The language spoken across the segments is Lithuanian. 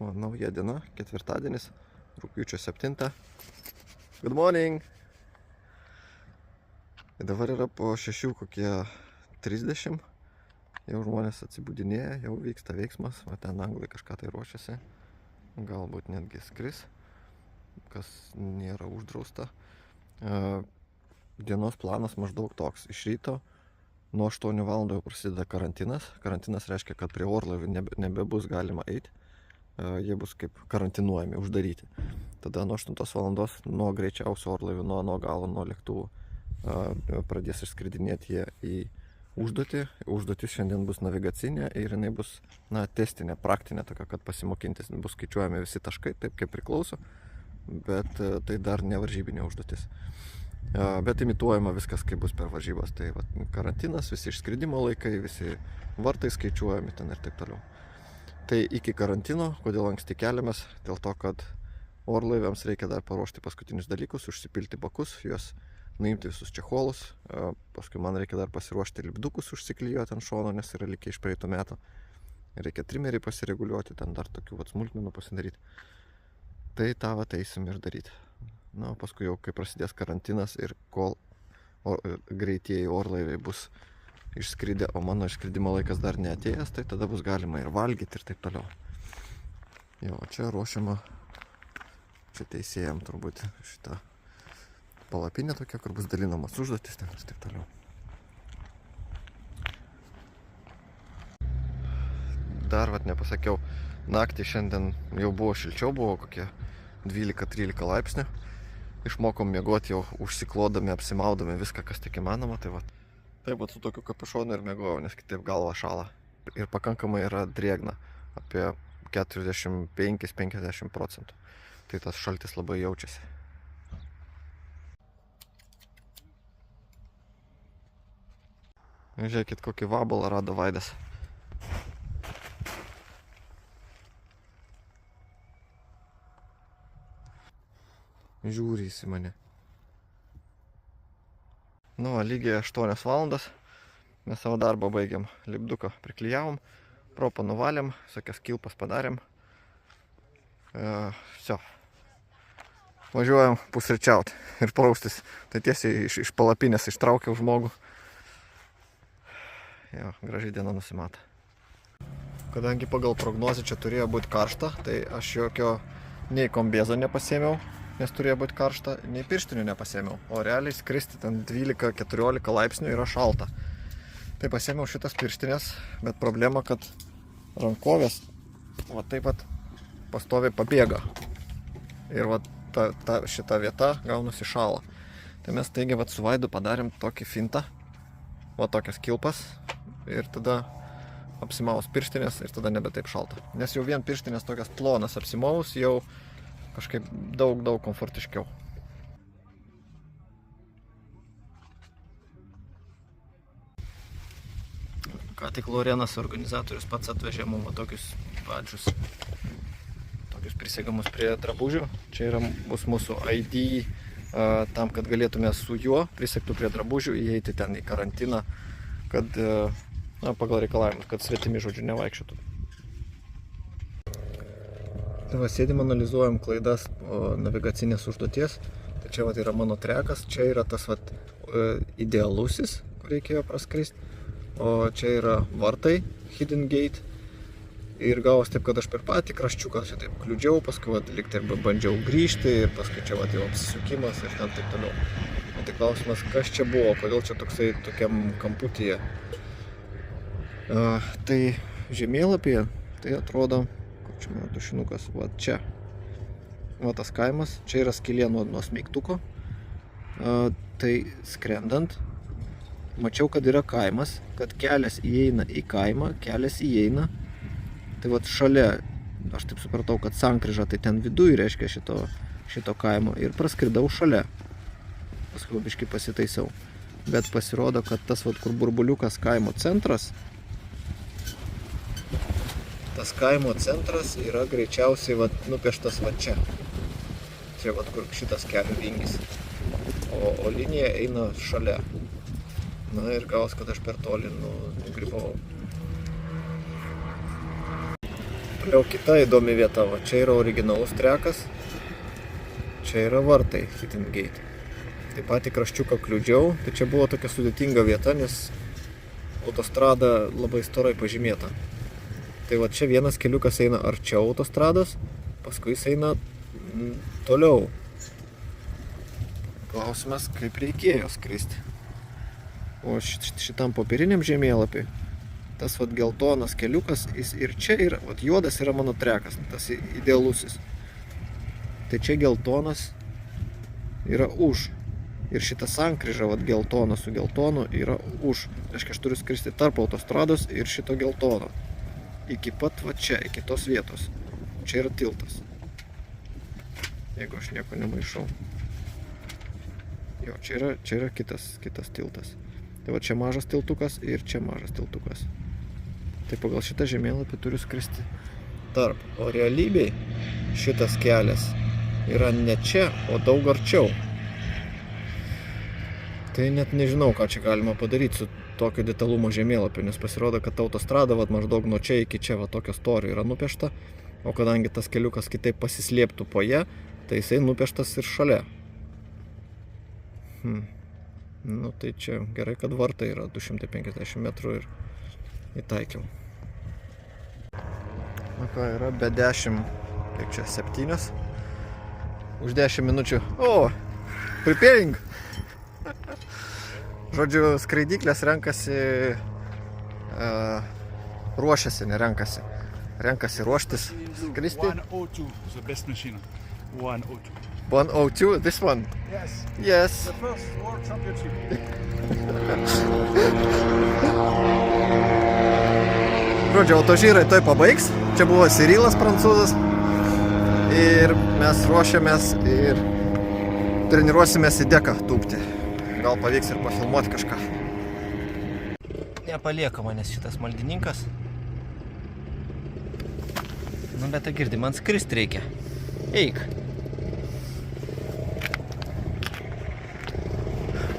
O, nauja diena, ketvirtadienis, rugpjūčio 7. Good morning! Dabar yra po 6 kokie 30. Jau žmonės atsibudinėja, jau vyksta veiksmas. O ten anglai kažką tai ruošiasi. Galbūt netgi skris, kas nėra uždrausta. Dienos planas maždaug toks. Iš ryto nuo 8 valandų jau prasideda karantinas. Karantinas reiškia, kad prie orlaivių nebebus galima eiti. Jie bus kaip karantinuojami, uždaryti. Tada nuo 8 valandos nuo greičiausių orlaivių, nuo galo, nuo lėktuvų pradės išskridinėti jie į užduotį. Užduotis šiandien bus navigacinė ir jinai bus testinė, praktinė tokia, kad pasimokintis. Bus skaičiuojami visi taškai, taip kaip priklauso, bet tai dar ne varžybinė užduotis. Bet imituojama viskas, kaip bus per varžybas. Tai karantinas, visi išskridimo laikai, visi vartai skaičiuojami ten ir taip toliau. Tai iki karantino, kodėl anksti keliamės, dėl to, kad orlaiviams reikia dar paruošti paskutinius dalykus, užsipilti bakus, juos nuimti visus čecholus, paskui man reikia dar pasiruošti lipdukus užsiklijuoti ant šono, nes yra likę iš praeitų metų. Reikia trimerį pasireguliuoti, ten dar tokių smulkmenų pasidaryti. Tai tą eisim ir daryti. Na, paskui jau, kai prasidės karantinas ir kol greitieji orlaiviai bus išskridę, o mano išskridimo laikas dar neatėjęs, tai tada bus galima ir valgyti ir taip toliau. Jo, čia ruošiama, čia teisėjam turbūt šitą palapinę tokia, kur bus dalinamas užduotis ten ir taip toliau. Dar nepasakiau, naktį šiandien jau buvo šilčiau, buvo kokie 12-13 laipsnių. Išmokom miegoti jau užsiklodami, apsimaudami viską, kas tik įmanoma. Taip su tokiu kapišonu ir miegojau, nes kitaip galva šala. Ir pakankamai yra drėgna, apie 45-50%. Tai tas šaltis labai jaučiasi. Žiūrėkit, kokį vabalą rado Vaidas. Žiūri į mane. Nu, lygiai 8 valandas. Mes savo darbą baigiam. Lipduką priklijavom, propą nuvalėm, visokias kilpas padarėm. Все. Važiuojam pusryčiauti ir praustis. Tai tiesiai iš palapinės ištraukiau žmogų. Jo, gražiai diena nusimato. Kadangi pagal prognozę čia turėjo būti karšta, tai aš jokio nei kombėzo nepasėmiau, nes turėjo būti karšta, nei pirštinių nepasėmiau. O realiai skristi ten 12-14 laipsnių yra šalta. Tai pasėmiau šitas pirštinės, bet problema, kad rankovės taip pastoviai pabėga. Ir šita vieta gaunasi šala. Tai mes taigi su Vaidu padarėm tokį fintą, tokias kilpas, ir tada apsimaus pirštinės ir tada nebe taip šalta. Nes jau vien pirštinės tokias plonas apsimaus jau kažkaip daug komfortiškiau. Ką tik Lorenas organizatorius pats atvežė mums tokius badžius, tokius prisegamus prie drabužių. Čia bus mūsų ID, tam, kad galėtume su juo prisegtų prie drabužių įeiti ten į karantiną, kad pagal reikalavimus, kad svetimi žodžiu nevaikščiotų. Tai sėdim, analizuojam klaidas navigacinės užduoties. Tai čia yra mano trekas, čia yra tas idealusis, kur reikėjo praskristi. O čia yra vartai, Hidden Gate. Ir gavos taip, kad aš per patį kraščiuką šitaip kliudžiau, paskui likti ir bandžiau grįžti, ir paskui čia jau apsisukimas ir ten taip toliau. Tai klausimas, kas čia buvo, kodėl čia tokiam kamputyje. Tai žemėlapyje, tai atrodo, čia mano tušinukas, čia. Tas kaimas, čia yra skylė nuo smeigtuko. Tai skrendant, mačiau, kad yra kaimas, kad kelias įeina į kaimą, kelias įeina. Tai šalia, aš taip supratau, kad sankryža, tai ten viduj reiškia šito kaimo. Ir praskridau šalia. Paskui biškį pasitaisiau. Bet pasirodo, kad tas kur burbuliukas kaimo centras, tas kaimo centras yra greičiausiai nupieštas čia. Čia kur šitas kelių vingis. O linija eina šalia. Na ir gavos, kad aš per toli nugribavau. Toliau kita įdomi vieta, va čia yra originalus trekas, čia yra vartai Hidden Gate. Taip pat į kraščiuką kliudžiau, tai čia buvo tokia sudėtinga vieta, nes autostrada labai storai pažymėta. Tai va čia vienas keliukas eina arčiau autostrados, paskui jis eina toliau. Klausimas, kaip reikėjo skristi. O šitam popieriniam žemėlapiui, tas vat geltonas keliukas, jis ir čia yra, vat juodas yra mano trekas, tas idealusis. Tai čia geltonas yra už. Ir šita sankryža, vat geltona su geltonu, yra už. Reiškia, aš turiu skristi tarp autostrados ir šito geltono. Iki pat va čia, iki tos vietos. Čia yra tiltas. Jeigu aš nieko nemaišau. Jo, čia yra kitas tiltas. Tai va čia mažas tiltukas ir čia mažas tiltukas. Tai pagal šitą žemėlapį turiu skristi tarp. O realybėj šitas kelias yra ne čia, o daug arčiau. Tai net nežinau, ką čia galima padaryti su tokio detalumo žemėlapiu, nes pasirodo, kad autostrada vat maždaug nuo čia iki čia va tokio storio yra nupiešta, o kadangi tas keliukas kitaip pasislėptų po ją, tai jisai nupieštas ir šalia. Nu tai čia gerai, kad vartai yra 250 metrų ir įtaikiau. Nu ką, yra be 10, kiek čia, 7. Už 10 minučių. O, preparing! Žodžiu, skraidyklės renkasi, ruošiasi, nerenkasi. Renkasi ruoštis skristi. 102 is the best machine. 102. 102, this one? Yes. Yes. The first World Championship. Žodžiu, autožyrai toj pabaigs. Čia buvo Cyrilas prancūzas. Ir mes ruošiamės ir treniruosimės į deką tūpti. Gal pavyks ir pafilmuoti kažką. Nepalieka manęs šitas maldininkas. Nu, bet tai girdi, man skristi reikia. Eik.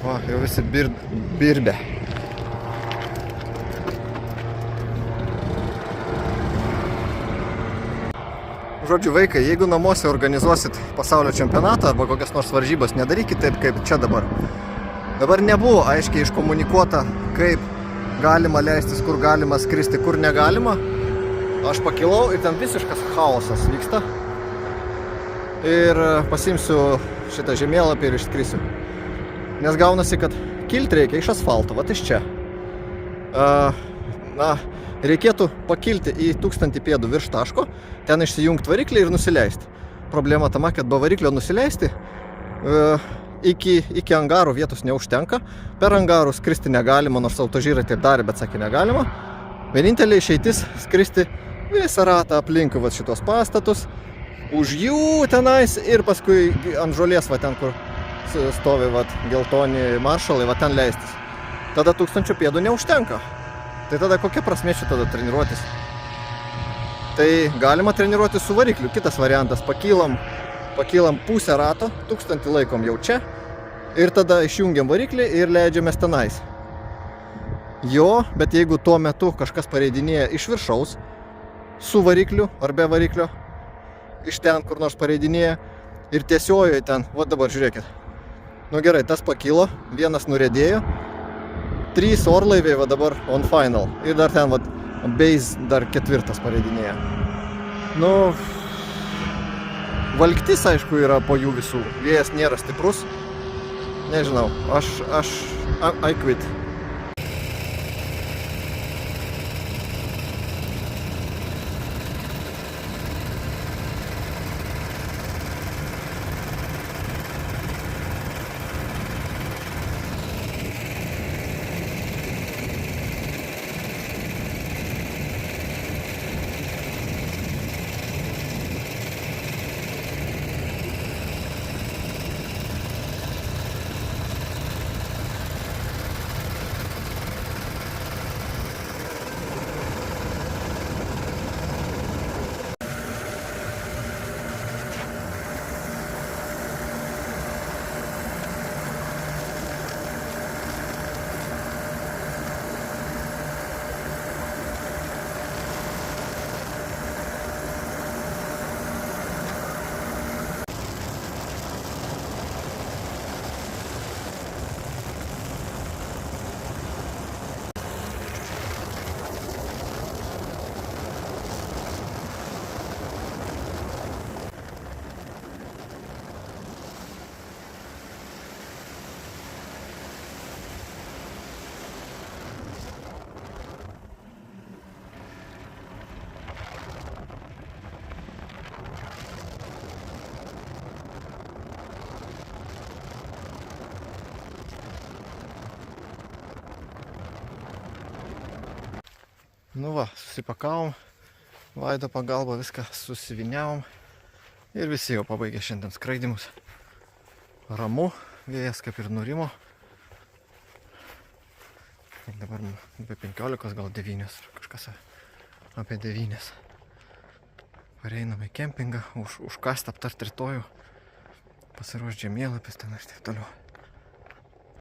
O, jau visi birbė. Žodžiu, vaikai, jeigu namuose organizuosit pasaulio čempionatą arba kokias nors varžybas, nedarykit taip, kaip čia dabar. Dabar nebuvo aiškiai iškomunikuota, kaip galima leistis, kur galima skristi, kur negalima. Aš pakilau ir ten visiškas chaosas vyksta. Ir pasiimsiu šitą žemėlapį ir išskrisiu. Nes gaunasi, kad kilti reikia iš asfalto, vat iš čia. Reikėtų pakilti į 1000 pėdų virš taško, ten išsijungti variklį ir nusileisti. Problema tama, kad be variklio nusileisti iki angarų vietos neužtenka. Per angarų skristi negalima, nors autožyrai taip darė, bet sakė negalima. Vienintelė išeitis skristi visą ratą aplinkui vat šitos pastatus, už jų tenais ir paskui ant žolės va ten, kur stovi vat geltoni maršalai, va ten leistis. Tada 1000 pėdų neužtenka. Tai tada kokia prasmė čia tada treniruotis? Tai galima treniruotis su varikliu. Kitas variantas, pakylam pusę rato, 1000 laikom jau čia ir tada išjungiam variklį ir leidžiamės tenais. Jo, bet jeigu tuo metu kažkas pareidinėja iš viršaus su varikliu ar be variklio, iš ten kur nors pareidinėja ir tiesiojoje ten, va dabar žiūrėkit. Nu gerai, tas pakilo, vienas nuriedėjo, 3 orlaiviai va dabar on final ir dar ten va base dar 4 pareidinėja. Nu, valgtis, aišku, yra po jų visų. Vėjas nėra stiprus. Nežinau, I quit. Nu va, susipakavom, Vaido pagalba viską susiviniavom ir visi jau pabaigė šiandien skraidimus. Ramu, vėjas kaip ir nurimo. Dabar apie 15, gal 9, kažkas apie 9. Pareinam į kempingą, užkast aptart rytojų, pasiruošt žemėlapis ten ir taip toliau.